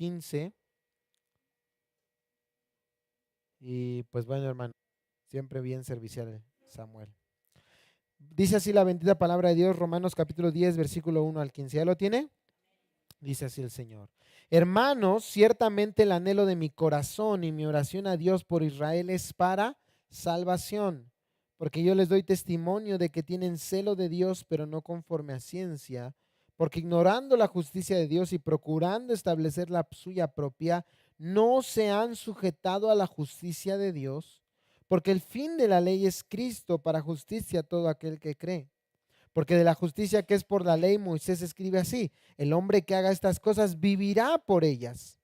15. Y pues bueno, hermano, siempre bien servicial Samuel. Dice así la bendita palabra de Dios, Romanos capítulo 10, versículo 1 al 15. ¿Ya lo tiene? Dice así el Señor. Hermanos, ciertamente el anhelo de mi corazón y mi oración a Dios por Israel es para salvación, porque yo les doy testimonio de que tienen celo de Dios, pero no conforme a ciencia, porque ignorando la justicia de Dios y procurando establecer la suya propia, no se han sujetado a la justicia de Dios, porque el fin de la ley es Cristo para justicia a todo aquel que cree. Porque de la justicia que es por la ley, Moisés escribe así: el hombre que haga estas cosas vivirá por ellas.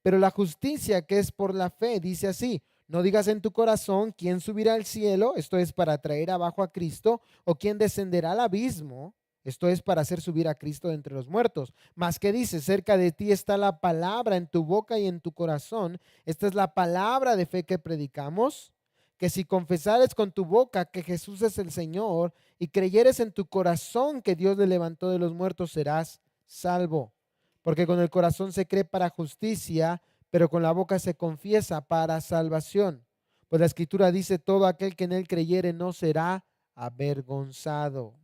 Pero la justicia que es por la fe dice así: no digas en tu corazón quién subirá al cielo, esto es para traer abajo a Cristo, o quién descenderá al abismo, esto es para hacer subir a Cristo de entre los muertos. Mas que dice: cerca de ti está la palabra en tu boca y en tu corazón. Esta es la palabra de fe que predicamos, que si confesares con tu boca que Jesús es el Señor y creyeres en tu corazón que Dios le levantó de los muertos, serás salvo. Porque con el corazón se cree para justicia, pero con la boca se confiesa para salvación. Pues la Escritura dice: todo aquel que en él creyere no será avergonzado.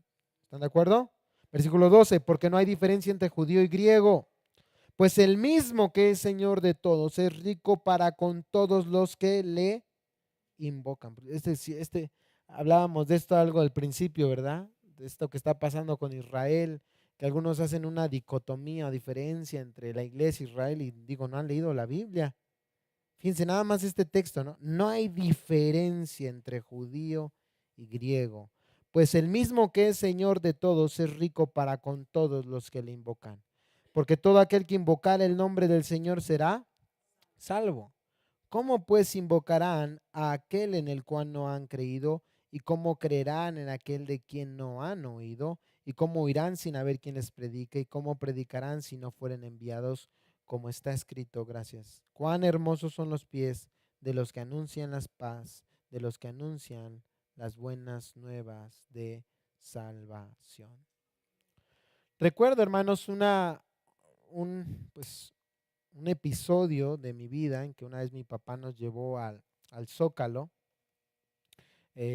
¿Están de acuerdo? Versículo 12, porque no hay diferencia entre judío y griego, pues el mismo que es Señor de todos es rico para con todos los que le invocan. Hablábamos de esto algo al principio, ¿verdad? De esto que está pasando con Israel, que algunos hacen una dicotomía o diferencia entre la iglesia e Israel y digo, no han leído la Biblia. Fíjense nada más este texto, ¿no? No hay diferencia entre judío y griego, pues el mismo que es Señor de todos es rico para con todos los que le invocan. Porque todo aquel que invocar el nombre del Señor será salvo. ¿Cómo pues invocarán a aquel en el cual no han creído? ¿Y cómo creerán en aquel de quien no han oído? ¿Y cómo oirán sin haber quien les predique? ¿Y cómo predicarán si no fueren enviados? Como está escrito, gracias. Cuán hermosos son los pies de los que anuncian la paz, de los que anuncian las buenas nuevas de salvación. Recuerdo, hermanos, pues, un episodio de mi vida en que una vez mi papá nos llevó al Zócalo.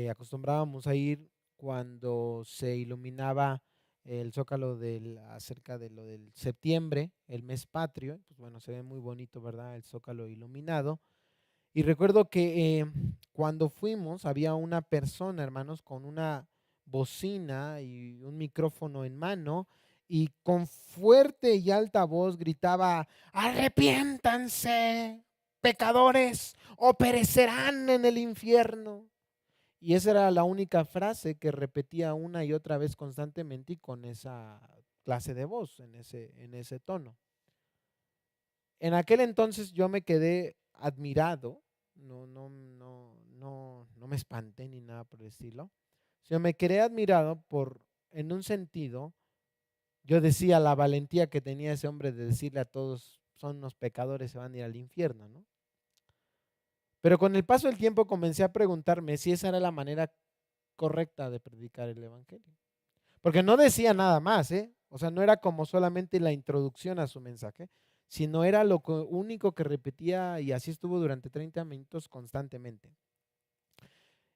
Acostumbrábamos a ir cuando se iluminaba el Zócalo acerca de lo del septiembre, el mes patrio. Pues bueno, se ve muy bonito, ¿verdad? El Zócalo iluminado. Y recuerdo que cuando fuimos había una persona, hermanos, con una bocina y un micrófono en mano y con fuerte y alta voz gritaba: arrepiéntanse, pecadores, o perecerán en el infierno. Y esa era la única frase que repetía una y otra vez constantemente y con esa clase de voz, en ese tono. En aquel entonces yo me quedé admirado, no me espanté ni nada por el estilo. Yo me quedé admirado en un sentido, yo decía la valentía que tenía ese hombre de decirle a todos: son unos pecadores, se van a ir al infierno, ¿no? Pero con el paso del tiempo comencé a preguntarme si esa era la manera correcta de predicar el evangelio. Porque no decía nada más, ¿eh? O sea, no era como solamente la introducción a su mensaje, sino era lo único que repetía, y así estuvo durante 30 minutos constantemente.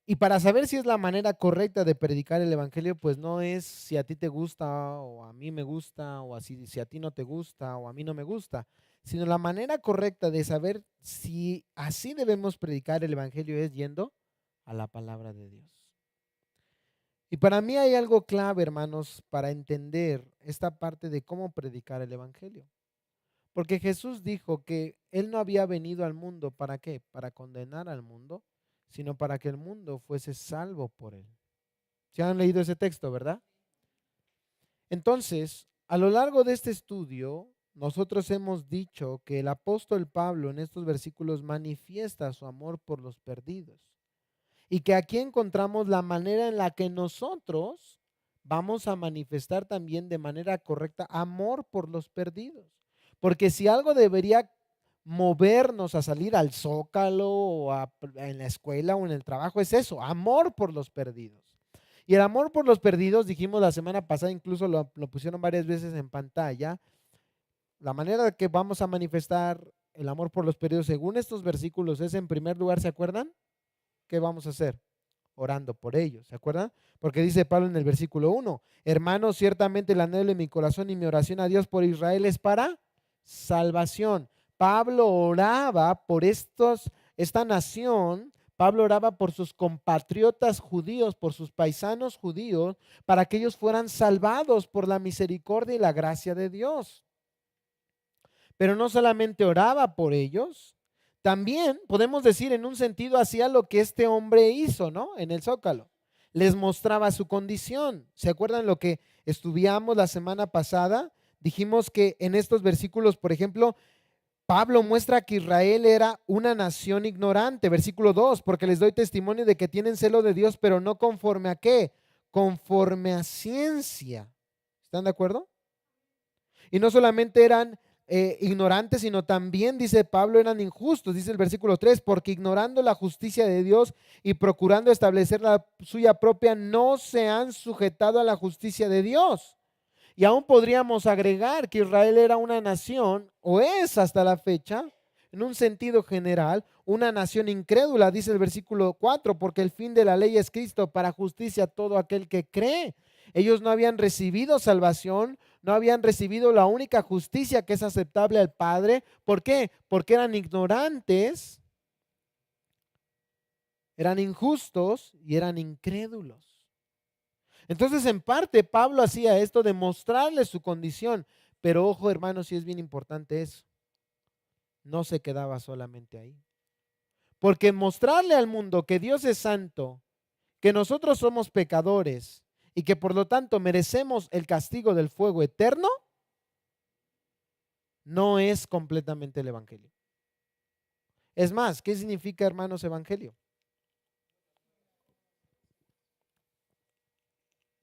Y para saber si es la manera correcta de predicar el evangelio, pues no es si a ti te gusta o a mí me gusta, o así si a ti no te gusta o a mí no me gusta, sino la manera correcta de saber si así debemos predicar el evangelio es yendo a la palabra de Dios. Y para mí hay algo clave, hermanos, para entender esta parte de cómo predicar el evangelio. Porque Jesús dijo que Él no había venido al mundo, ¿para qué? Para condenar al mundo, sino para que el mundo fuese salvo por Él. ¿Se han leído ese texto, verdad? Entonces, a lo largo de este estudio, nosotros hemos dicho que el apóstol Pablo en estos versículos manifiesta su amor por los perdidos. Y que aquí encontramos la manera en la que nosotros vamos a manifestar también de manera correcta amor por los perdidos. Porque si algo debería movernos a salir al Zócalo o en la escuela o en el trabajo, es eso: amor por los perdidos. Y el amor por los perdidos, dijimos la semana pasada, incluso lo pusieron varias veces en pantalla, la manera que vamos a manifestar el amor por los perdidos según estos versículos es, en primer lugar, ¿se acuerdan? ¿Qué vamos a hacer? Orando por ellos, ¿se acuerdan? Porque dice Pablo en el versículo 1, hermanos, ciertamente el anhelo de mi corazón y mi oración a Dios por Israel es para salvación. Pablo oraba por esta nación. Pablo oraba por sus compatriotas judíos, por sus paisanos judíos, para que ellos fueran salvados por la misericordia y la gracia de Dios. Pero no solamente oraba por ellos, también podemos decir en un sentido hacía lo que este hombre hizo, ¿no? En el Zócalo. Les mostraba su condición. ¿Se acuerdan lo que estudiamos la semana pasada? Dijimos que en estos versículos, por ejemplo, Pablo muestra que Israel era una nación ignorante. Versículo 2, porque les doy testimonio de que tienen celo de Dios, pero no conforme a qué, conforme a ciencia. ¿Están de acuerdo? Y no solamente eran ignorantes, sino también, dice Pablo, eran injustos. Dice el versículo 3, porque ignorando la justicia de Dios y procurando establecer la suya propia, no se han sujetado a la justicia de Dios. Y aún podríamos agregar que Israel era una nación, o es hasta la fecha, en un sentido general, una nación incrédula, dice el versículo 4, porque el fin de la ley es Cristo para justicia a todo aquel que cree. Ellos no habían recibido salvación, no habían recibido la única justicia que es aceptable al Padre. ¿Por qué? Porque eran ignorantes, eran injustos y eran incrédulos. Entonces, en parte, Pablo hacía esto de mostrarles su condición. Pero ojo, hermanos, sí es bien importante eso. No se quedaba solamente ahí. Porque mostrarle al mundo que Dios es santo, que nosotros somos pecadores y que por lo tanto merecemos el castigo del fuego eterno, no es completamente el evangelio. Es más, ¿qué significa, hermanos, evangelio?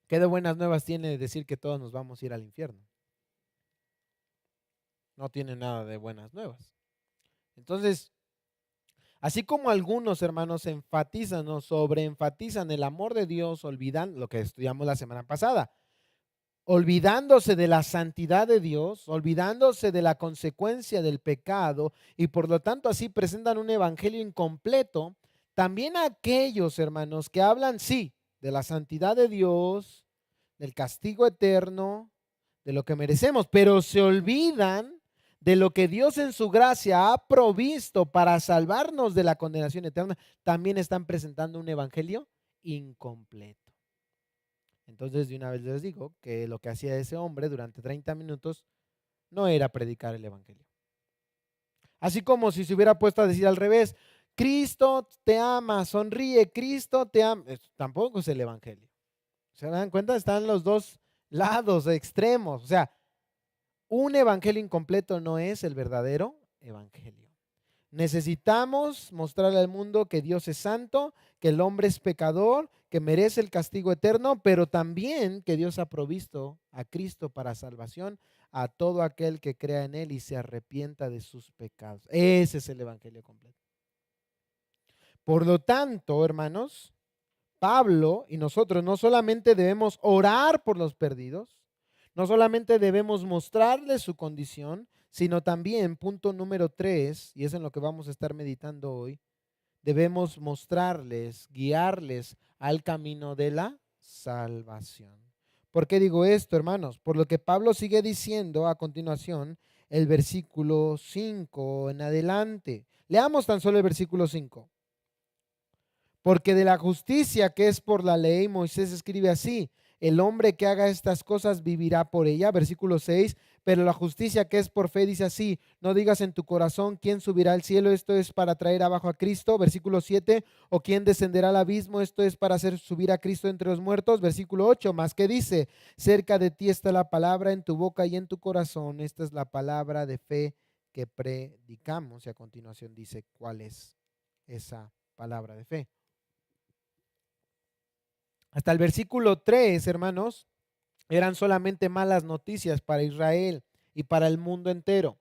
¿Qué de buenas nuevas tiene decir que todos nos vamos a ir al infierno? No tiene nada de buenas nuevas. Entonces, así como algunos hermanos enfatizan o sobreenfatizan el amor de Dios, olvidan lo que estudiamos la semana pasada, olvidándose de la santidad de Dios, olvidándose de la consecuencia del pecado y por lo tanto así presentan un evangelio incompleto, también aquellos hermanos que hablan, sí, de la santidad de Dios, del castigo eterno, de lo que merecemos, pero se olvidan de lo que Dios en su gracia ha provisto para salvarnos de la condenación eterna, también están presentando un evangelio incompleto. Entonces, de una vez les digo que lo que hacía ese hombre durante 30 minutos no era predicar el evangelio. Así como si se hubiera puesto a decir al revés, Cristo te ama, sonríe, Cristo te ama. Tampoco es el evangelio. ¿Se dan cuenta? Están los dos lados extremos. O sea, un evangelio incompleto no es el verdadero evangelio. Necesitamos mostrarle al mundo que Dios es santo, que el hombre es pecador, que merece el castigo eterno, pero también que Dios ha provisto a Cristo para salvación a todo aquel que crea en Él y se arrepienta de sus pecados. Ese es el evangelio completo. Por lo tanto, hermanos, Pablo y nosotros no solamente debemos orar por los perdidos, no solamente debemos mostrarles su condición, sino también, punto número 3, y es en lo que vamos a estar meditando hoy, debemos mostrarles, guiarles al camino de la salvación. ¿Por qué digo esto, hermanos? Por lo que Pablo sigue diciendo a continuación, el versículo 5 en adelante. Leamos tan solo el versículo 5. Porque de la justicia que es por la ley, Moisés escribe así, el hombre que haga estas cosas vivirá por ella. Versículo 6, pero la justicia que es por fe dice así, no digas en tu corazón quién subirá al cielo, esto es para traer abajo a Cristo. Versículo 7, o quién descenderá al abismo, esto es para hacer subir a Cristo entre los muertos. Versículo 8, más que dice, cerca de ti está la palabra en tu boca y en tu corazón. Esta es la palabra de fe que predicamos. Y a continuación dice cuál es esa palabra de fe. Hasta el versículo 3, hermanos, eran solamente malas noticias para Israel y para el mundo entero.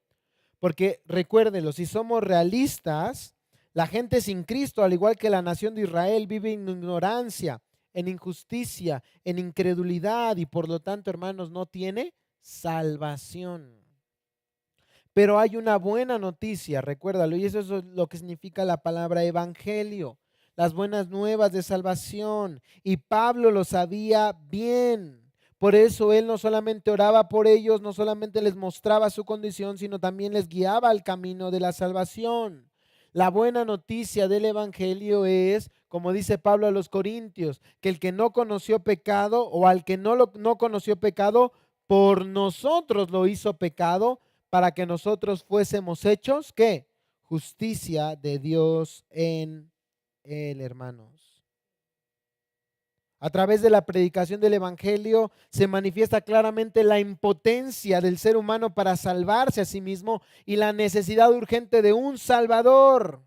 Porque recuérdenlo, si somos realistas, la gente sin Cristo, al igual que la nación de Israel, vive en ignorancia, en injusticia, en incredulidad y por lo tanto, hermanos, no tiene salvación. Pero hay una buena noticia, recuérdalo, y eso es lo que significa la palabra evangelio, las buenas nuevas de salvación. Y Pablo lo sabía bien. Por eso él no solamente oraba por ellos, no solamente les mostraba su condición, sino también les guiaba al camino de la salvación. La buena noticia del evangelio es, como dice Pablo a los Corintios, que el que no conoció pecado o al que no conoció pecado, por nosotros lo hizo pecado para que nosotros fuésemos hechos, ¿qué? Justicia de Dios en él, hermanos. A través de la predicación del Evangelio se manifiesta claramente la impotencia del ser humano para salvarse a sí mismo y la necesidad urgente de un Salvador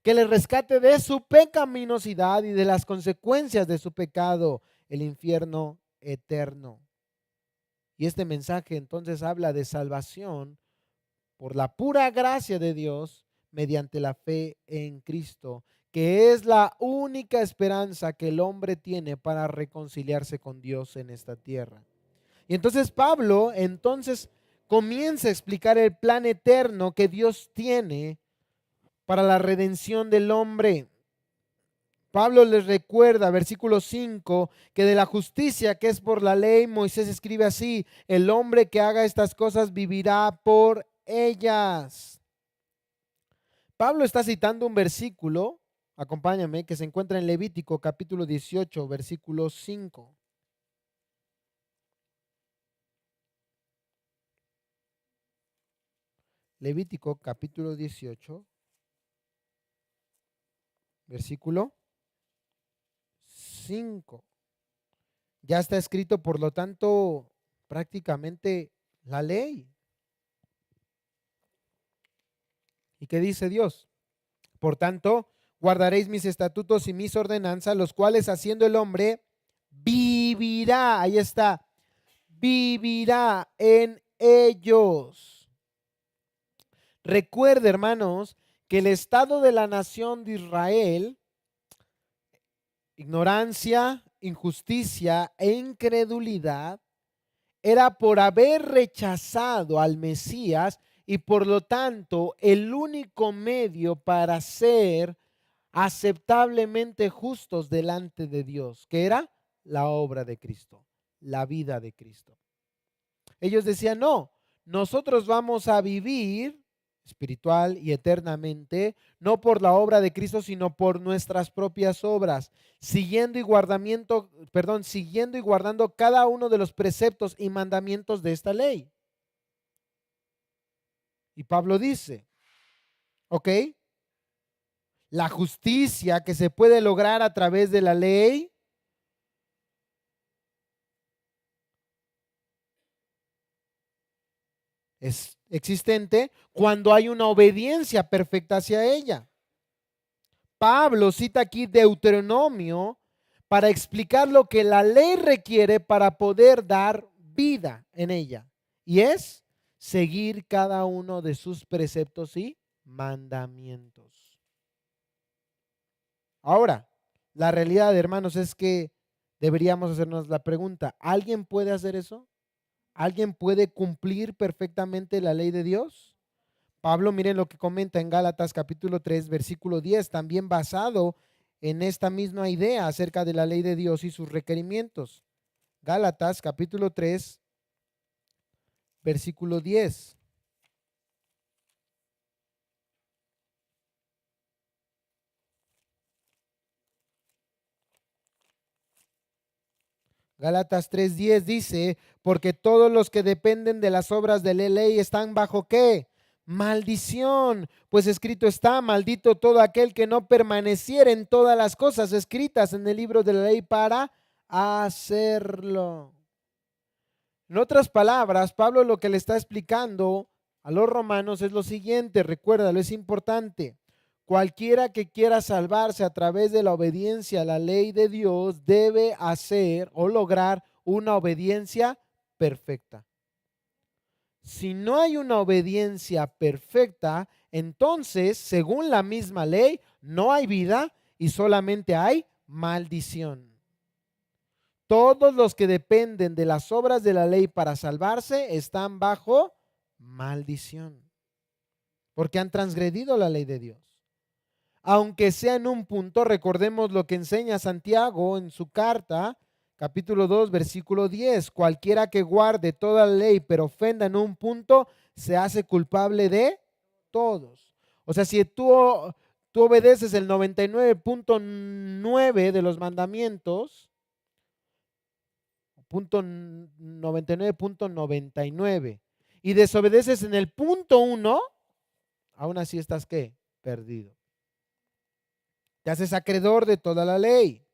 que le rescate de su pecaminosidad y de las consecuencias de su pecado, el infierno eterno. Y este mensaje entonces habla de salvación por la pura gracia de Dios mediante la fe en Cristo, que es la única esperanza que el hombre tiene para reconciliarse con Dios en esta tierra. Y entonces Pablo comienza a explicar el plan eterno que Dios tiene para la redención del hombre. Pablo les recuerda, versículo 5, que de la justicia que es por la ley, Moisés escribe así: el hombre que haga estas cosas vivirá por ellas. Pablo está citando un versículo, acompáñame, que se encuentra en Levítico capítulo 18, versículo 5. Levítico capítulo 18, versículo 5. Ya está escrito, por lo tanto, prácticamente la ley. ¿Y qué dice Dios? Por tanto, guardaréis mis estatutos y mis ordenanzas, los cuales haciendo el hombre vivirá, ahí está, vivirá en ellos. Recuerde, hermanos, que el estado de la nación de Israel, ignorancia, injusticia e incredulidad, era por haber rechazado al Mesías y por lo tanto el único medio para ser aceptablemente justos delante de Dios, que era la obra de Cristo, la vida de Cristo. Ellos decían, no, nosotros vamos a vivir espiritual y eternamente, no por la obra de Cristo, sino por nuestras propias obras, siguiendo y guardando cada uno de los preceptos y mandamientos de esta ley. Y Pablo dice, ¿ok? La justicia que se puede lograr a través de la ley es existente cuando hay una obediencia perfecta hacia ella. Pablo cita aquí Deuteronomio para explicar lo que la ley requiere para poder dar vida en ella. Y es seguir cada uno de sus preceptos y mandamientos. Ahora, la realidad, hermanos, es que deberíamos hacernos la pregunta, ¿alguien puede hacer eso? ¿Alguien puede cumplir perfectamente la ley de Dios? Pablo, miren lo que comenta en Gálatas capítulo 3, versículo 10, también basado en esta misma idea acerca de la ley de Dios y sus requerimientos. Gálatas capítulo 3, versículo 10. Gálatas 3:10 dice, porque todos los que dependen de las obras de la ley están bajo ¿qué? Maldición, pues escrito está, maldito todo aquel que no permaneciera en todas las cosas escritas en el libro de la ley para hacerlo. En otras palabras, Pablo lo que le está explicando a los romanos es lo siguiente, recuérdalo, es importante. Cualquiera que quiera salvarse a través de la obediencia a la ley de Dios debe hacer o lograr una obediencia perfecta. Si no hay una obediencia perfecta, entonces, según la misma ley, no hay vida y solamente hay maldición. Todos los que dependen de las obras de la ley para salvarse están bajo maldición. porque han transgredido la ley de Dios. Aunque sea en un punto, recordemos lo que enseña Santiago en su carta, capítulo 2, versículo 10. Cualquiera que guarde toda la ley, pero ofenda en un punto, se hace culpable de todos. O sea, si tú obedeces el 99.9 de los mandamientos, punto 99.99, y desobedeces en el punto 1, aún así estás, ¿qué? Perdido. Te haces acreedor de toda la ley.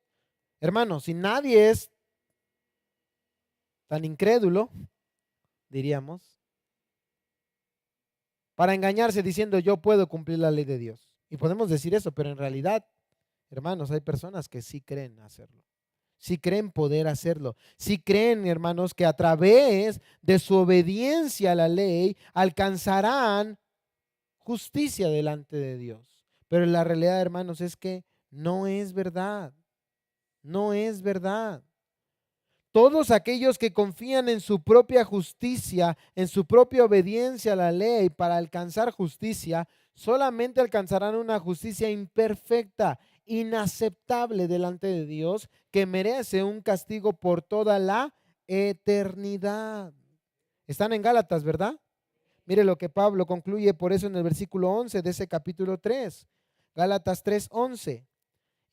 Hermano, si nadie es tan incrédulo, diríamos, para engañarse diciendo yo puedo cumplir la ley de Dios. Y podemos decir eso, pero en realidad, hermanos, hay personas que sí creen hacerlo. Sí creen poder hacerlo. Sí creen, hermanos, que a través de su obediencia a la ley alcanzarán justicia delante de Dios. Pero la realidad, hermanos, es que no es verdad. No es verdad. Todos aquellos que confían en su propia justicia, en su propia obediencia a la ley para alcanzar justicia, solamente alcanzarán una justicia imperfecta, inaceptable delante de Dios, que merece un castigo por toda la eternidad. Están en Gálatas, ¿verdad? Mire lo que Pablo concluye por eso en el versículo 11 de ese capítulo 3. Gálatas 3:11.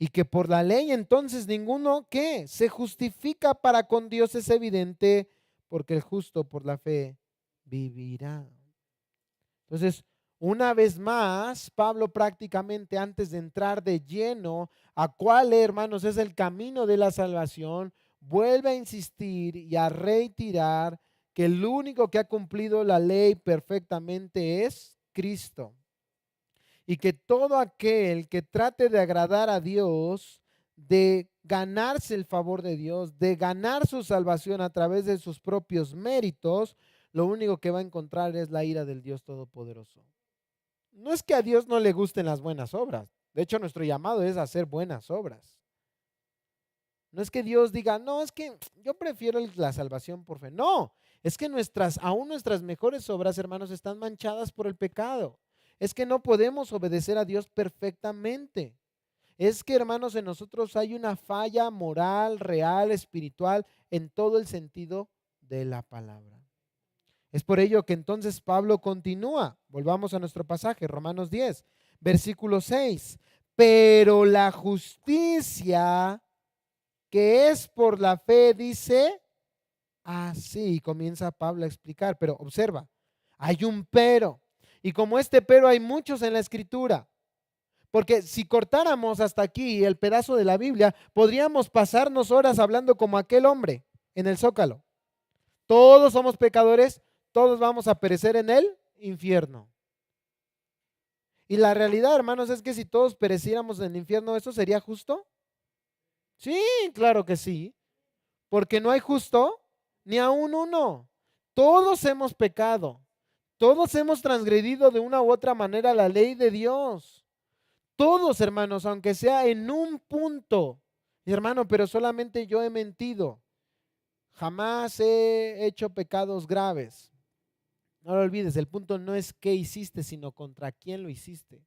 Y que por la ley entonces ninguno que se justifica para con Dios es evidente, porque el justo por la fe vivirá. Entonces, una vez más, Pablo prácticamente antes de entrar de lleno a cuál, hermanos, es el camino de la salvación, vuelve a insistir y a reiterar que el único que ha cumplido la ley perfectamente es Cristo. Y que todo aquel que trate de agradar a Dios, de ganarse el favor de Dios, de ganar su salvación a través de sus propios méritos, lo único que va a encontrar es la ira del Dios Todopoderoso. No es que a Dios no le gusten las buenas obras. De hecho, nuestro llamado es hacer buenas obras. No es que Dios diga, no, es que yo prefiero la salvación por fe. No, es que aún nuestras mejores obras, hermanos, están manchadas por el pecado. Es que no podemos obedecer a Dios perfectamente. Es que, hermanos, en nosotros hay una falla moral, real, espiritual, en todo el sentido de la palabra. Es por ello que entonces Pablo continúa. Volvamos a nuestro pasaje, Romanos 10, versículo 6. Pero la justicia que es por la fe dice así. Comienza Pablo a explicar, pero observa, hay un pero. Y como este pero hay muchos en la escritura. Porque si cortáramos hasta aquí el pedazo de la Biblia, podríamos pasarnos horas hablando como aquel hombre en el Zócalo. Todos somos pecadores, todos vamos a perecer en el infierno. Y la realidad, hermanos, es que si todos pereciéramos en el infierno, ¿eso sería justo? Sí, claro que sí. Porque no hay justo ni aún uno. Todos hemos pecado. Todos hemos transgredido de una u otra manera la ley de Dios. Todos, hermanos, aunque sea en un punto. Mi hermano, pero solamente yo he mentido. Jamás he hecho pecados graves. No lo olvides, el punto no es qué hiciste, sino contra quién lo hiciste.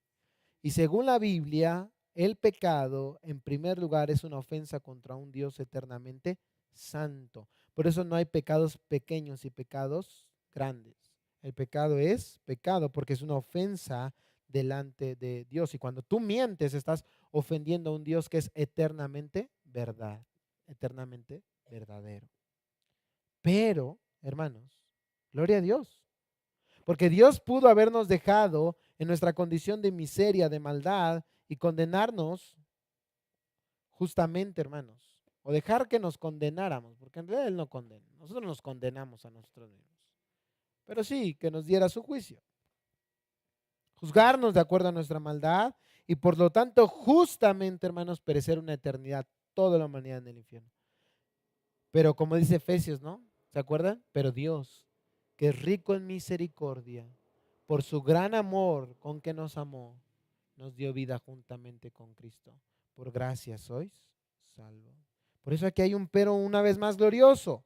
Y según la Biblia, el pecado, en primer lugar, es una ofensa contra un Dios eternamente santo. Por eso no hay pecados pequeños y pecados grandes. El pecado es pecado porque es una ofensa delante de Dios. Y cuando tú mientes, estás ofendiendo a un Dios que es eternamente verdad, eternamente verdadero. Pero, hermanos, gloria a Dios. Porque Dios pudo habernos dejado en nuestra condición de miseria, de maldad y condenarnos justamente, hermanos. O dejar que nos condenáramos, porque en realidad Él no condena. Nosotros nos condenamos a nosotros mismos. Pero sí, que nos diera su juicio. Juzgarnos de acuerdo a nuestra maldad y por lo tanto justamente, hermanos, perecer una eternidad, toda la humanidad en el infierno. Pero como dice Efesios, ¿no? ¿Se acuerdan? Pero Dios, que es rico en misericordia, por su gran amor con que nos amó, nos dio vida juntamente con Cristo. Por gracia sois salvos. Por eso aquí hay un pero una vez más glorioso.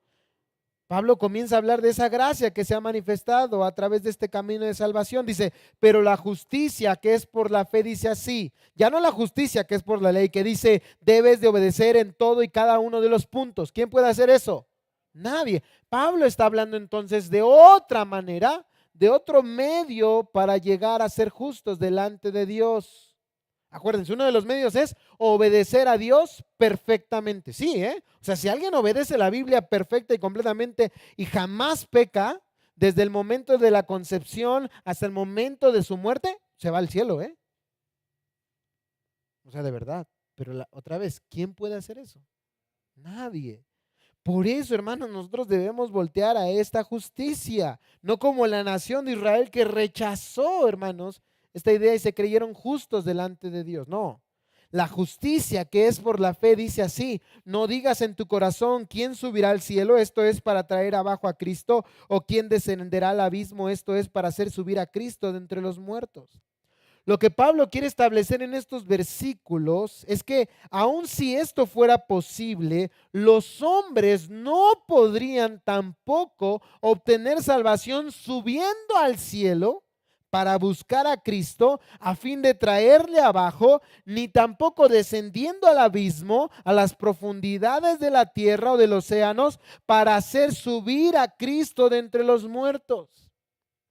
Pablo comienza a hablar de esa gracia que se ha manifestado a través de este camino de salvación. Dice, pero la justicia que es por la fe dice así, ya no la justicia que es por la ley, que dice, debes de obedecer en todo y cada uno de los puntos. ¿Quién puede hacer eso? Nadie. Pablo está hablando entonces de otra manera, de otro medio para llegar a ser justos delante de Dios. Acuérdense, uno de los medios es obedecer a Dios perfectamente. Sí, ¿eh? O sea, si alguien obedece la Biblia perfecta y completamente y jamás peca, desde el momento de la concepción hasta el momento de su muerte, se va al cielo, ¿eh? O sea, de verdad. Pero otra vez, ¿quién puede hacer eso? Nadie. Por eso, hermanos, nosotros debemos voltear a esta justicia, no como la nación de Israel que rechazó, hermanos, esta idea y se creyeron justos delante de Dios. No, la justicia que es por la fe dice así, no digas en tu corazón quién subirá al cielo, esto es para traer abajo a Cristo, o quién descenderá al abismo, esto es para hacer subir a Cristo de entre los muertos. Lo que Pablo quiere establecer en estos versículos es que aun si esto fuera posible, los hombres no podrían tampoco obtener salvación subiendo al cielo para buscar a Cristo a fin de traerle abajo, ni tampoco descendiendo al abismo, a las profundidades de la tierra o de los océanos, para hacer subir a Cristo de entre los muertos.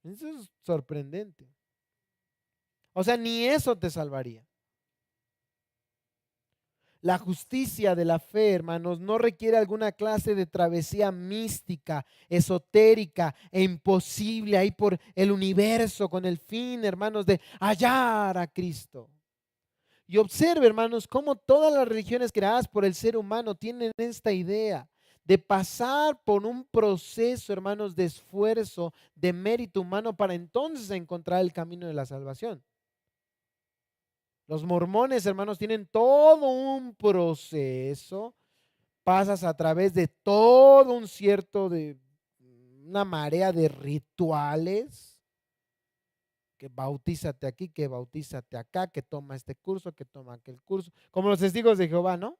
Eso es sorprendente. O sea, ni eso te salvaría. La justicia de la fe, hermanos, no requiere alguna clase de travesía mística, esotérica e imposible ahí por el universo con el fin, hermanos, de hallar a Cristo. Y observe, hermanos, cómo todas las religiones creadas por el ser humano tienen esta idea de pasar por un proceso, hermanos, de esfuerzo, de mérito humano para entonces encontrar el camino de la salvación. Los mormones, hermanos, tienen todo un proceso. Pasas a través de todo un cierto de una marea de rituales. Que bautízate aquí, que bautízate acá, que toma este curso, que toma aquel curso. Como los testigos de Jehová, ¿no?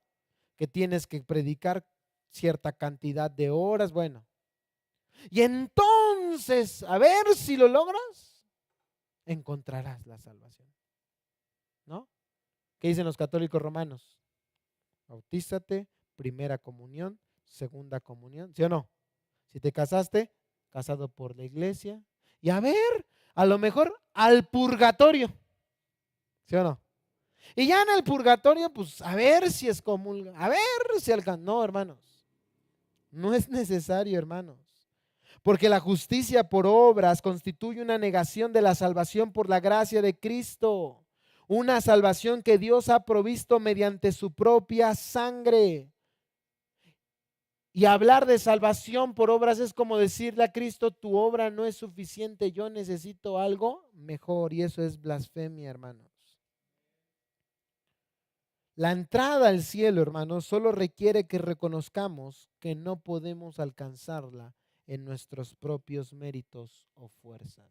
Que tienes que predicar cierta cantidad de horas. Bueno. Y entonces, a ver si lo logras, encontrarás la salvación. ¿No? ¿Qué dicen los católicos romanos? Bautízate, primera comunión, segunda comunión, ¿sí o no? Si te casaste, casado por la iglesia. Y a ver, a lo mejor al purgatorio, ¿sí o no? Y ya en el purgatorio, pues a ver si es común, a ver si alcanza. No, hermanos, no es necesario, hermanos. Porque la justicia por obras constituye una negación de la salvación por la gracia de Cristo. Una salvación que Dios ha provisto mediante su propia sangre. Y hablar de salvación por obras es como decirle a Cristo, tu obra no es suficiente, yo necesito algo mejor. Y eso es blasfemia, hermanos. La entrada al cielo, hermanos, solo requiere que reconozcamos que no podemos alcanzarla en nuestros propios méritos o fuerzas.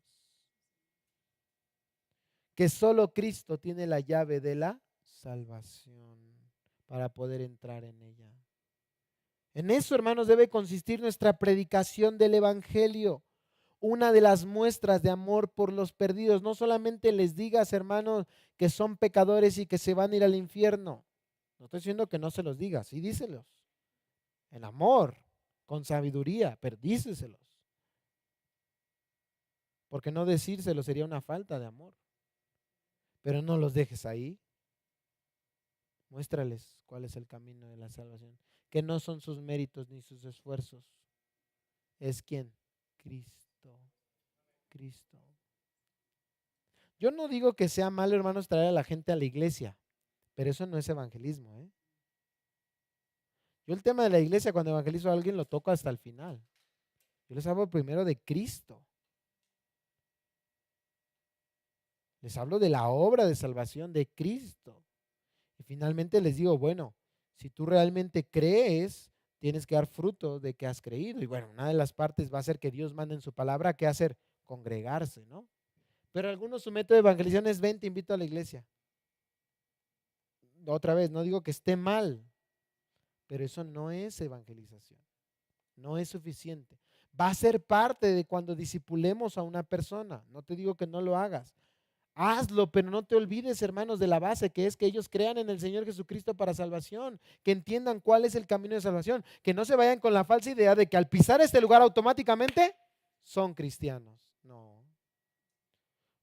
Que solo Cristo tiene la llave de la salvación para poder entrar en ella. En eso, hermanos, debe consistir nuestra predicación del Evangelio. Una de las muestras de amor por los perdidos. No solamente les digas, hermanos, que son pecadores y que se van a ir al infierno. No estoy diciendo que no se los digas, sí díselos. En amor, con sabiduría, pero díceselos. Porque no decírselos sería una falta de amor. Pero no los dejes ahí. Muéstrales cuál es el camino de la salvación. Que no son sus méritos ni sus esfuerzos. ¿Es quién? Cristo. Cristo. Yo no digo que sea malo, hermanos, traer a la gente a la iglesia, pero eso no es evangelismo, ¿eh? Yo el tema de la iglesia, cuando evangelizo a alguien, lo toco hasta el final. Yo les hablo primero de Cristo. Les hablo de la obra de salvación de Cristo. Y finalmente les digo, bueno, si tú realmente crees, tienes que dar fruto de que has creído. Y bueno, una de las partes va a ser que Dios mande en su palabra, ¿qué hacer? Congregarse, ¿no? Pero algunos su método de evangelización es ven, te invito a la iglesia. Otra vez, no digo que esté mal, pero eso no es evangelización. no es suficiente. Va a ser parte de cuando discipulemos a una persona. No te digo que no lo hagas. Hazlo, pero no te olvides, hermanos, de la base, que es que ellos crean en el Señor Jesucristo para salvación, que entiendan cuál es el camino de salvación, que no se vayan con la falsa idea de que al pisar este lugar automáticamente son cristianos. No,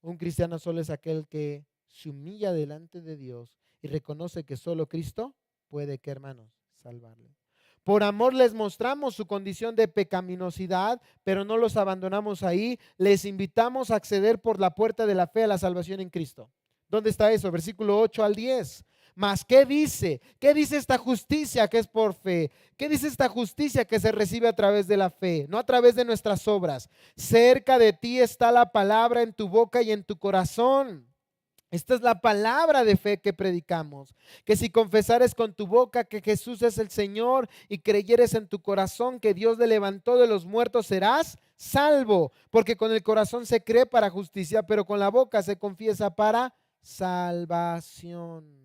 un cristiano solo es aquel que se humilla delante de Dios y reconoce que solo Cristo puede, ¿qué, hermanos? Salvarle. Por amor les mostramos su condición de pecaminosidad, pero no los abandonamos ahí. Les invitamos a acceder por la puerta de la fe a la salvación en Cristo. ¿Dónde está eso? Versículo 8 al 10. Mas, ¿qué dice? ¿Qué dice esta justicia que es por fe? ¿Qué dice esta justicia que se recibe a través de la fe, no a través de nuestras obras? Cerca de ti está la palabra en tu boca y en tu corazón. Esta es la palabra de fe que predicamos, que si confesares con tu boca que Jesús es el Señor y creyeres en tu corazón que Dios le levantó de los muertos, serás salvo, porque con el corazón se cree para justicia, pero con la boca se confiesa para salvación.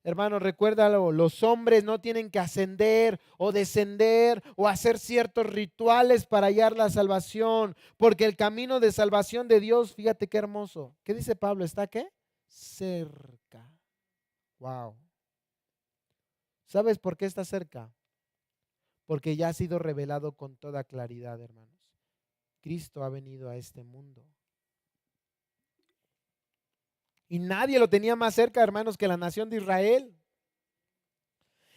Hermanos, recuérdalo, los hombres no tienen que ascender o descender o hacer ciertos rituales para hallar la salvación, porque el camino de salvación de Dios, fíjate qué hermoso. ¿Qué dice Pablo? ¿Está qué? Cerca. Wow. ¿Sabes por qué está cerca? Porque ya ha sido revelado con toda claridad, hermanos. Cristo ha venido a este mundo. Y nadie lo tenía más cerca, hermanos, que la nación de Israel.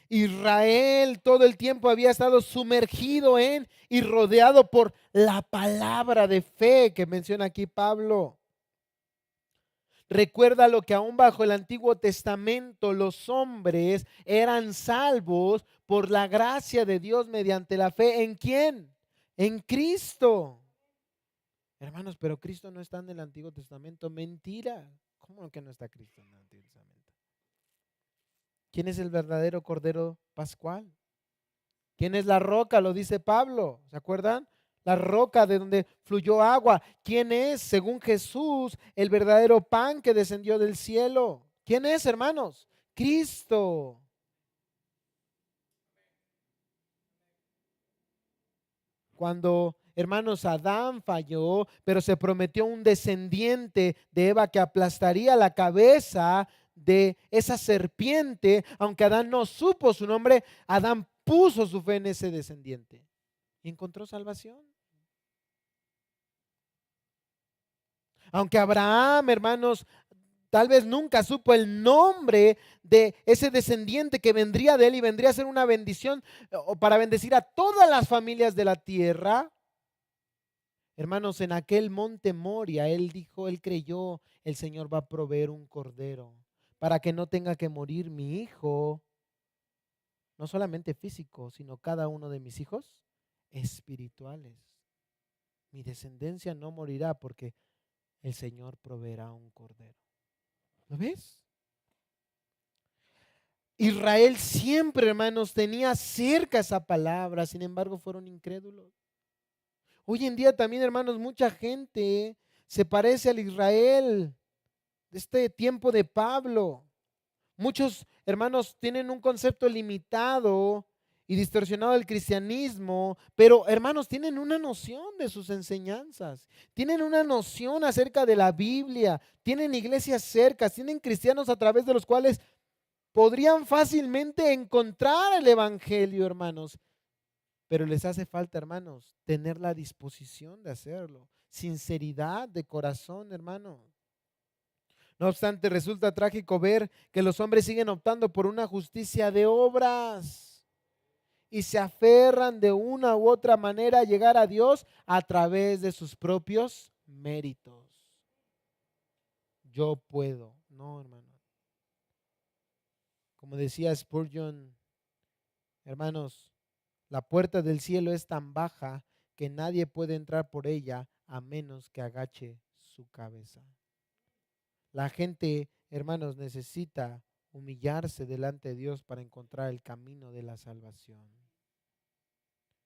Israel todo el tiempo había estado sumergido en y rodeado por la palabra de fe que menciona aquí Pablo. Recuerda lo que aún bajo el Antiguo Testamento los hombres eran salvos por la gracia de Dios mediante la fe. ¿En quién? En Cristo. Hermanos, pero Cristo no está en el Antiguo Testamento. Mentira. ¿Cómo que no está Cristo en el Antiguo Testamento? ¿Quién es el verdadero Cordero Pascual? ¿Quién es la roca? Lo dice Pablo. ¿Se acuerdan? La roca de donde fluyó agua. ¿Quién es, según Jesús, el verdadero pan que descendió del cielo? ¿Quién es, hermanos? Cristo. Cuando, hermanos, Adán falló, pero se prometió un descendiente de Eva que aplastaría la cabeza de esa serpiente, aunque Adán no supo su nombre, Adán puso su fe en ese descendiente y encontró salvación. Aunque Abraham, hermanos, tal vez nunca supo el nombre de ese descendiente que vendría de él y vendría a ser una bendición o para bendecir a todas las familias de la tierra. Hermanos, en aquel monte Moria, él dijo, él creyó, el Señor va a proveer un cordero para que no tenga que morir mi hijo, no solamente físico, sino cada uno de mis hijos espirituales. Mi descendencia no morirá porque el Señor proveerá un cordero. ¿Lo ves? Israel siempre, hermanos, tenía cerca esa palabra, sin embargo fueron incrédulos. Hoy en día también, hermanos, mucha gente se parece al Israel de este tiempo de Pablo. Muchos, hermanos, tienen un concepto limitado y distorsionado del cristianismo, pero, hermanos, tienen una noción de sus enseñanzas, tienen una noción acerca de la Biblia, tienen iglesias cercas, tienen cristianos a través de los cuales podrían fácilmente encontrar el evangelio, hermanos, pero les hace falta, hermanos, tener la disposición de hacerlo, sinceridad de corazón, hermano. No obstante, resulta trágico ver que los hombres siguen optando por una justicia de obras y se aferran de una u otra manera a llegar a Dios a través de sus propios méritos. Yo puedo, no, hermano. Como decía Spurgeon, hermanos, la puerta del cielo es tan baja que nadie puede entrar por ella a menos que agache su cabeza. La gente, hermanos, necesita humillarse delante de Dios para encontrar el camino de la salvación.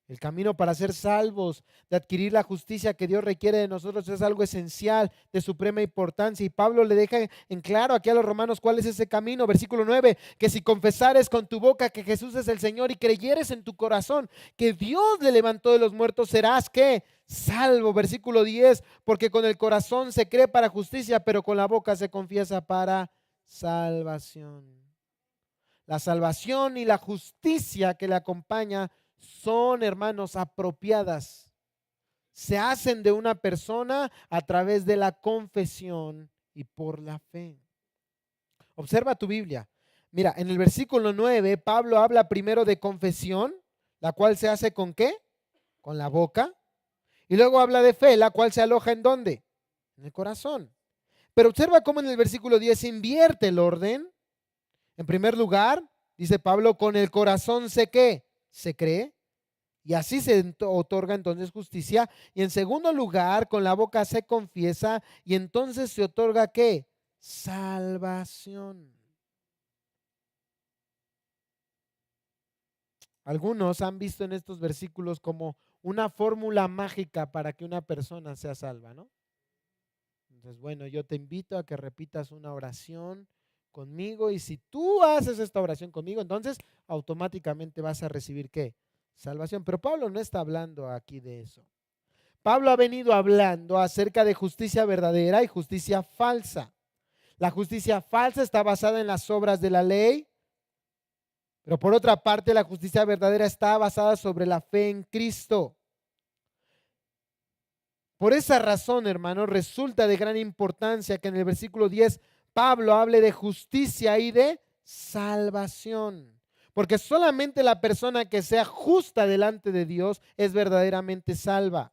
El camino para ser salvos, de adquirir la justicia que Dios requiere de nosotros, es algo esencial, de suprema importancia. Y Pablo le deja en claro aquí a los romanos cuál es ese camino. Versículo 9, que si confesares con tu boca que Jesús es el Señor y creyeres en tu corazón que Dios le levantó de los muertos, serás ¿qué? Salvo. Versículo 10, porque con el corazón se cree para justicia, pero con la boca se confiesa para salvación. La salvación y la justicia que le acompaña son, hermanos, apropiadas. Se hacen de una persona a través de la confesión y por la fe. Observa tu Biblia. Mira, en el versículo 9, Pablo habla primero de confesión, la cual se hace ¿con qué? Con la boca. Y luego habla de fe, la cual se aloja ¿en dónde? En el corazón. Pero observa cómo en el versículo 10 invierte el orden. En primer lugar, dice Pablo, con el corazón se ¿qué? Se cree. Y así se otorga entonces justicia. Y en segundo lugar, con la boca se confiesa y entonces se otorga ¿qué? Salvación. Algunos han visto en estos versículos como una fórmula mágica para que una persona sea salva, ¿no? Entonces, bueno, yo te invito a que repitas una oración conmigo y si tú haces esta oración conmigo, entonces automáticamente vas a recibir ¿qué? Salvación. Pero Pablo no está hablando aquí de eso. Pablo ha venido hablando acerca de justicia verdadera y justicia falsa. La justicia falsa está basada en las obras de la ley, pero por otra parte la justicia verdadera está basada sobre la fe en Cristo. Por esa razón, hermanos, resulta de gran importancia que en el versículo 10 Pablo hable de justicia y de salvación. Porque solamente la persona que sea justa delante de Dios es verdaderamente salva.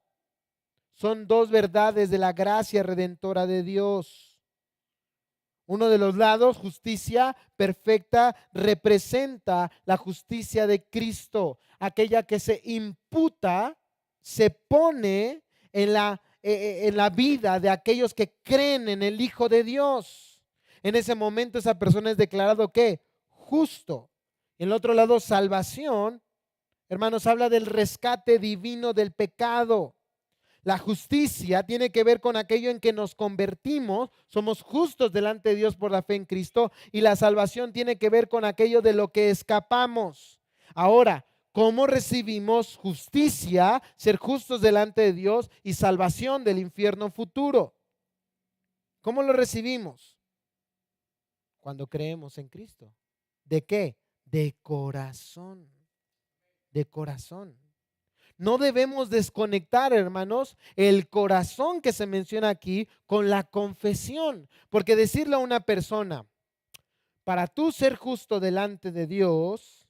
Son dos verdades de la gracia redentora de Dios. Uno de los lados, justicia perfecta, representa la justicia de Cristo, aquella que se imputa, se pone en la vida de aquellos que creen en el Hijo de Dios. En ese momento esa persona es declarado ¿qué? Justo. En el otro lado, salvación, hermanos, habla del rescate divino del pecado. La justicia tiene que ver con aquello en que nos convertimos, somos justos delante de Dios por la fe en Cristo, y la salvación tiene que ver con aquello de lo que escapamos. Ahora, ¿cómo recibimos justicia, ser justos delante de Dios y salvación del infierno futuro? ¿Cómo lo recibimos? Cuando creemos en Cristo. ¿De qué? De corazón. De corazón. No debemos desconectar, hermanos, el corazón que se menciona aquí con la confesión. Porque decirle a una persona, para tú ser justo delante de Dios,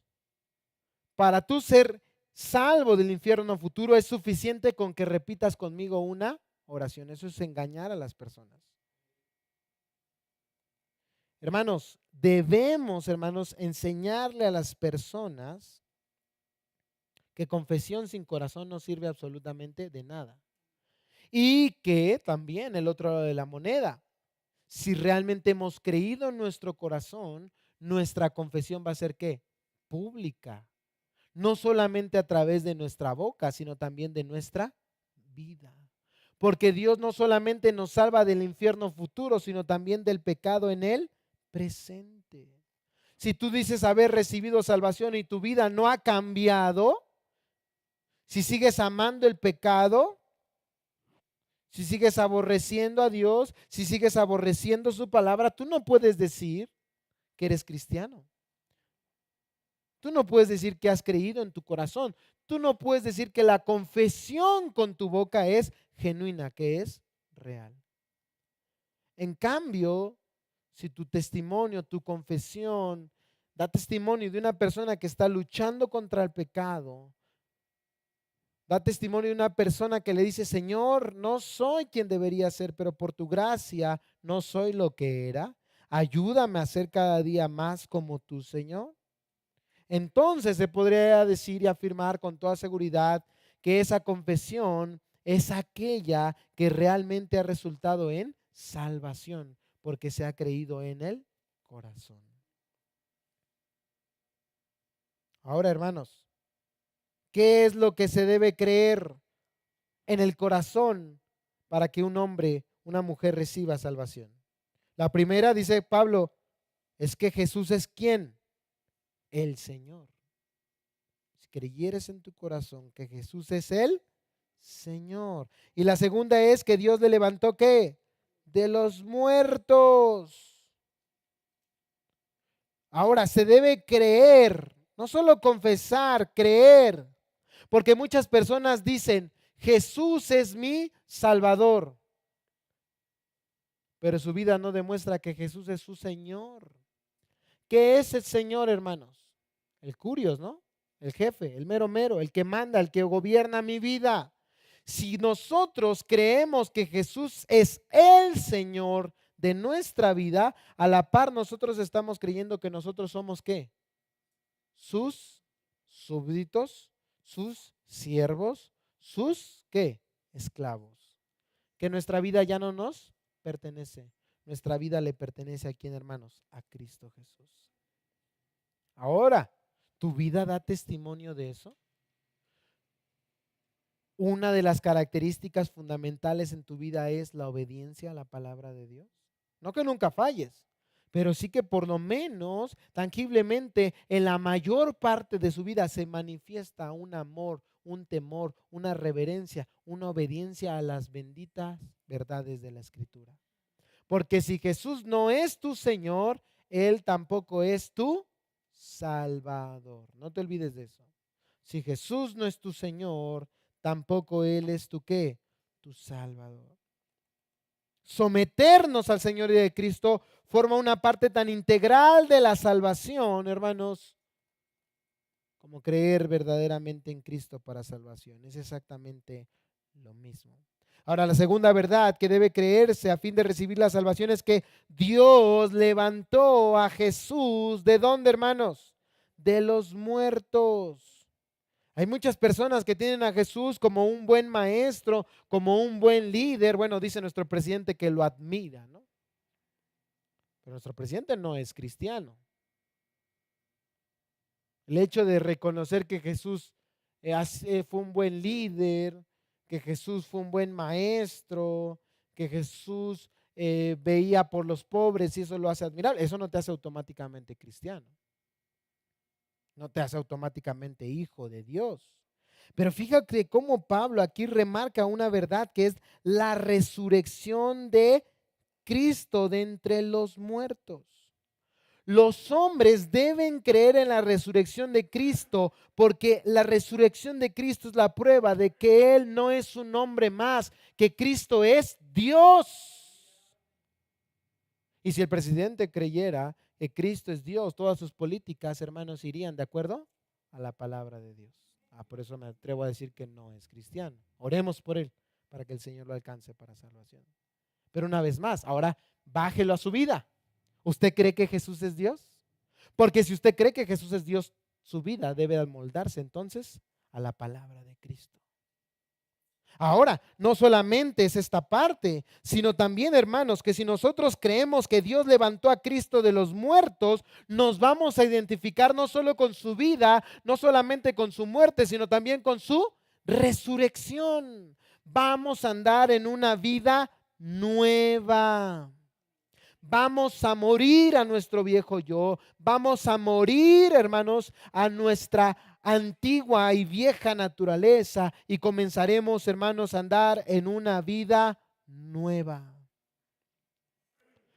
para tú ser salvo del infierno futuro, es suficiente con que repitas conmigo una oración. Eso es engañar a las personas. Hermanos, debemos, hermanos, enseñarle a las personas que confesión sin corazón no sirve absolutamente de nada. Y que también el otro lado de la moneda, si realmente hemos creído en nuestro corazón, nuestra confesión va a ser ¿qué? Pública. No solamente a través de nuestra boca, sino también de nuestra vida. Porque Dios no solamente nos salva del infierno futuro, sino también del pecado en el presente. Si tú dices haber recibido salvación y tu vida no ha cambiado, si sigues amando el pecado, si sigues aborreciendo a Dios, si sigues aborreciendo su palabra, tú no puedes decir que eres cristiano. Tú no puedes decir que has creído en tu corazón. Tú no puedes decir que la confesión con tu boca es genuina, que es real. En cambio, si tu testimonio, tu confesión da testimonio de una persona que está luchando contra el pecado, da testimonio de una persona que le dice, Señor, no soy quien debería ser, pero por tu gracia no soy lo que era. Ayúdame a ser cada día más como tú, Señor. Entonces se podría decir y afirmar con toda seguridad que esa confesión es aquella que realmente ha resultado en salvación, porque se ha creído en el corazón. Ahora, hermanos, ¿Qué es lo que se debe creer en el corazón para que un hombre, una mujer reciba salvación? La primera, dice Pablo, es que Jesús es ¿quién? El Señor. Si creyeres en tu corazón que Jesús es el Señor. Y la segunda es que Dios le levantó ¿qué? De los muertos. Ahora, se debe creer, no solo confesar, creer. Porque muchas personas dicen, Jesús es mi Salvador. Pero su vida no demuestra que Jesús es su Señor. ¿Qué es el Señor, hermanos? El curios, ¿no? El jefe, el mero mero, el que manda, el que gobierna mi vida. Si nosotros creemos que Jesús es el Señor de nuestra vida, a la par nosotros estamos creyendo que nosotros somos ¿qué? Sus súbditos, sus siervos, sus ¿qué? Esclavos. Que nuestra vida ya no nos pertenece. Nuestra vida le pertenece a quién, hermanos? A Cristo Jesús. Ahora, ¿tu vida da testimonio de eso? Una de las características fundamentales en tu vida es la obediencia a la palabra de Dios. No que nunca falles, pero sí que por lo menos tangiblemente en la mayor parte de su vida se manifiesta un amor, un temor, una reverencia, una obediencia a las benditas verdades de la Escritura. Porque si Jesús no es tu Señor, Él tampoco es tu Salvador. No te olvides de eso. Si Jesús no es tu Señor, tampoco Él es tu ¿qué? Tu Salvador. Someternos al Señor y de Cristo forma una parte tan integral de la salvación, hermanos, como creer verdaderamente en Cristo para salvación. Es exactamente lo mismo. Ahora, la segunda verdad que debe creerse a fin de recibir la salvación es que Dios levantó a Jesús. ¿De dónde, hermanos? De los muertos. Hay muchas personas que tienen a Jesús como un buen maestro, como un buen líder. Bueno, dice nuestro presidente que lo admira, ¿no? Pero nuestro presidente no es cristiano. El hecho de reconocer que Jesús fue un buen líder, que Jesús fue un buen maestro, que Jesús veía por los pobres y eso lo hace admirable, eso no te hace automáticamente cristiano. No te hace automáticamente hijo de Dios. Pero fíjate cómo Pablo aquí remarca una verdad que es la resurrección de Cristo de entre los muertos. Los hombres deben creer en la resurrección de Cristo porque la resurrección de Cristo es la prueba de que Él no es un hombre más, que Cristo es Dios. Y si el presidente creyera que Cristo es Dios, todas sus políticas, hermanos, irían de acuerdo a la palabra de Dios. Por eso me atrevo a decir que no es cristiano. Oremos por él para que el Señor lo alcance para salvación. Pero una vez más, ahora bájelo a su vida. ¿Usted cree que Jesús es Dios? Porque si usted cree que Jesús es Dios, su vida debe amoldarse entonces a la palabra de Cristo. Ahora, no solamente es esta parte, sino también, hermanos, que si nosotros creemos que Dios levantó a Cristo de los muertos, nos vamos a identificar no solo con su vida, no solamente con su muerte, sino también con su resurrección. Vamos a andar en una vida nueva. Vamos a morir a nuestro viejo yo. Vamos a morir, hermanos, a nuestra antigua y vieja naturaleza y comenzaremos, hermanos, a andar en una vida nueva.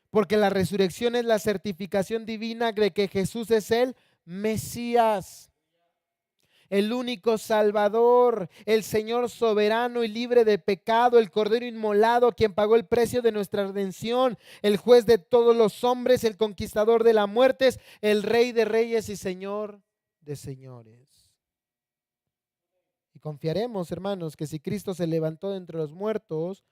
Porque la resurrección es la certificación divina de que Jesús es el Mesías, el único Salvador, el Señor soberano y libre de pecado, el Cordero inmolado, quien pagó el precio de nuestra redención, el juez de todos los hombres, el conquistador de la muerte, el Rey de reyes y Señor de señores. Y confiaremos, hermanos, que si Cristo se levantó de entre los muertos,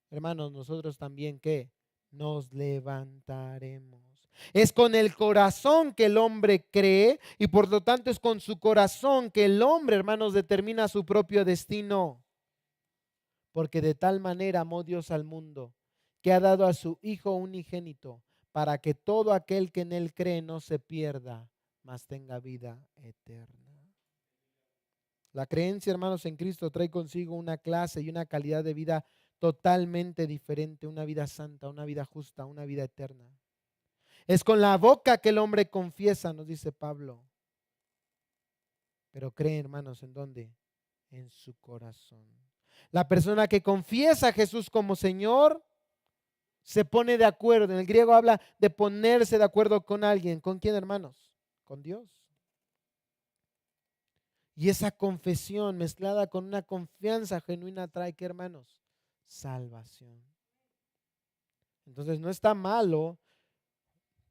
hermanos, nosotros también, ¿qué? Nos levantaremos. Es con el corazón que el hombre cree y por lo tanto es con su corazón que el hombre, hermanos, determina su propio destino. Porque de tal manera amó Dios al mundo que ha dado a su Hijo unigénito para que todo aquel que en él cree no se pierda, mas tenga vida eterna. La creencia, hermanos, en Cristo trae consigo una clase y una calidad de vida totalmente diferente, una vida santa, una vida justa, una vida eterna. Es con la boca que el hombre confiesa, nos dice Pablo. Pero cree, hermanos, ¿en dónde? En su corazón. La persona que confiesa a Jesús como Señor se pone de acuerdo. En el griego habla de ponerse de acuerdo con alguien. ¿Con quién, hermanos? Con Dios. Y esa confesión mezclada con una confianza genuina trae, ¿qué, hermanos? Salvación. Entonces no está malo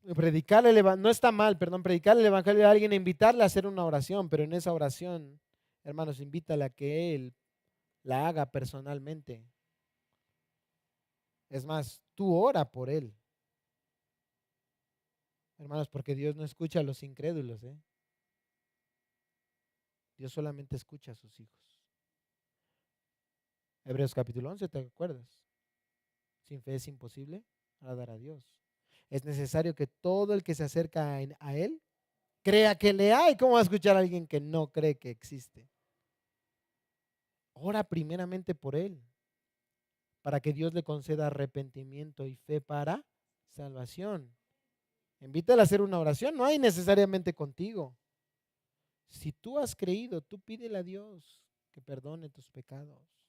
no está mal, perdón, predicar el evangelio a alguien e invitarle a hacer una oración, pero en esa oración, hermanos, invítale a que él la haga personalmente. Es más, tú ora por él. Hermanos, porque Dios no escucha a los incrédulos, ¿eh? Dios solamente escucha a sus hijos. Hebreos capítulo 11, ¿te acuerdas? Sin fe es imposible agradar a Dios. Es necesario que todo el que se acerca a Él crea que le hay. ¿Cómo va a escuchar a alguien que no cree que existe? Ora primeramente por Él, para que Dios le conceda arrepentimiento y fe para salvación. Invítale a hacer una oración, no hay necesariamente contigo. Si tú has creído, tú pídele a Dios que perdone tus pecados.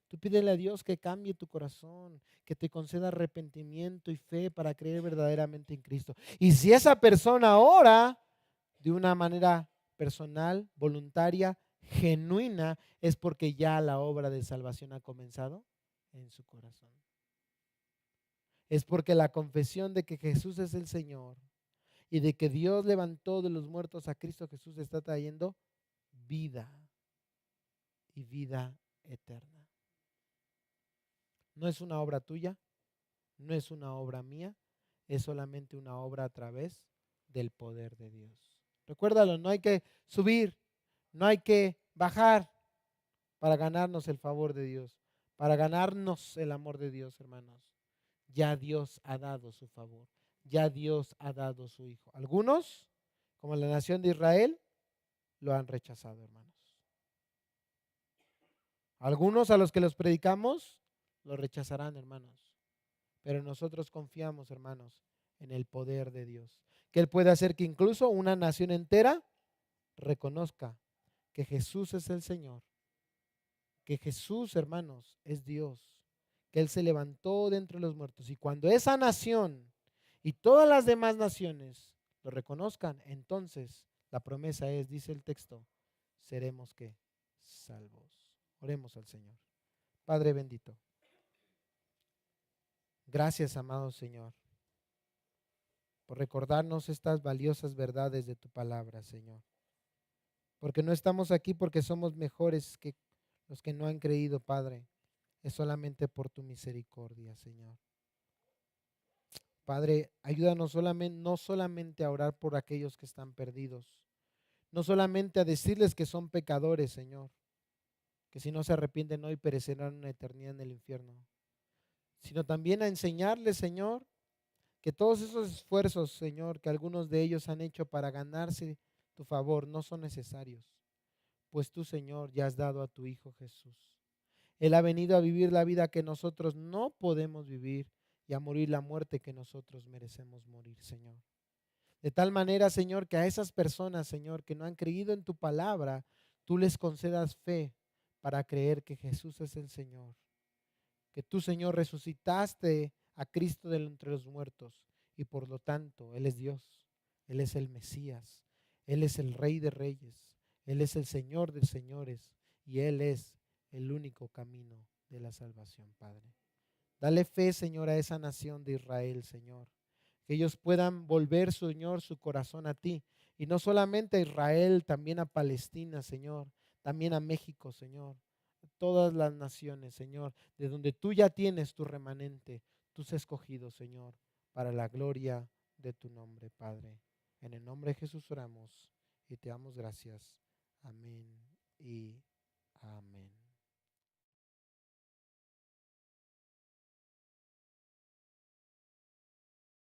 Tú pídele a Dios que cambie tu corazón, que te conceda arrepentimiento y fe para creer verdaderamente en Cristo. Y si esa persona ora de una manera personal, voluntaria, genuina, es porque ya la obra de salvación ha comenzado en su corazón. Es porque la confesión de que Jesús es el Señor y de que Dios levantó de los muertos a Cristo Jesús está trayendo vida y vida eterna. No es una obra tuya, no es una obra mía, es solamente una obra a través del poder de Dios. Recuérdalo, no hay que subir, no hay que bajar para ganarnos el favor de Dios, para ganarnos el amor de Dios, hermanos. Ya Dios ha dado su favor, ya Dios ha dado su Hijo. Algunos, como la nación de Israel, lo han rechazado, hermanos. Algunos a los que los predicamos, lo rechazarán, hermanos. Pero nosotros confiamos, hermanos, en el poder de Dios. Que Él puede hacer que incluso una nación entera reconozca que Jesús es el Señor. Que Jesús, hermanos, es Dios. Que Él se levantó de entre los muertos. Y cuando esa nación y todas las demás naciones lo reconozcan, entonces la promesa es, dice el texto, seremos ¿qué? Salvos. Oremos al Señor. Padre bendito. Gracias, amado Señor, por recordarnos estas valiosas verdades de tu palabra, Señor. Porque no estamos aquí porque somos mejores que los que no han creído, Padre. Es solamente por tu misericordia, Señor. Padre, ayúdanos no solamente a orar por aquellos que están perdidos, no solamente a decirles que son pecadores, Señor, que si no se arrepienten hoy perecerán una eternidad en el infierno, sino también a enseñarles, Señor, que todos esos esfuerzos, Señor, que algunos de ellos han hecho para ganarse tu favor, no son necesarios, pues tú, Señor, ya has dado a tu Hijo Jesús. Él ha venido a vivir la vida que nosotros no podemos vivir y a morir la muerte que nosotros merecemos morir, Señor. De tal manera, Señor, que a esas personas, Señor, que no han creído en tu palabra, tú les concedas fe para creer que Jesús es el Señor. Que tú, Señor, resucitaste a Cristo de entre los muertos y por lo tanto Él es Dios, Él es el Mesías, Él es el Rey de Reyes, Él es el Señor de señores y Él es el único camino de la salvación, Padre. Dale fe, Señor, a esa nación de Israel, Señor. Que ellos puedan volver, Señor, su corazón a ti. Y no solamente a Israel, también a Palestina, Señor. También a México, Señor. A todas las naciones, Señor, de donde tú ya tienes tu remanente, tus escogidos, Señor, para la gloria de tu nombre, Padre. En el nombre de Jesús oramos y te damos gracias. Amén y amén.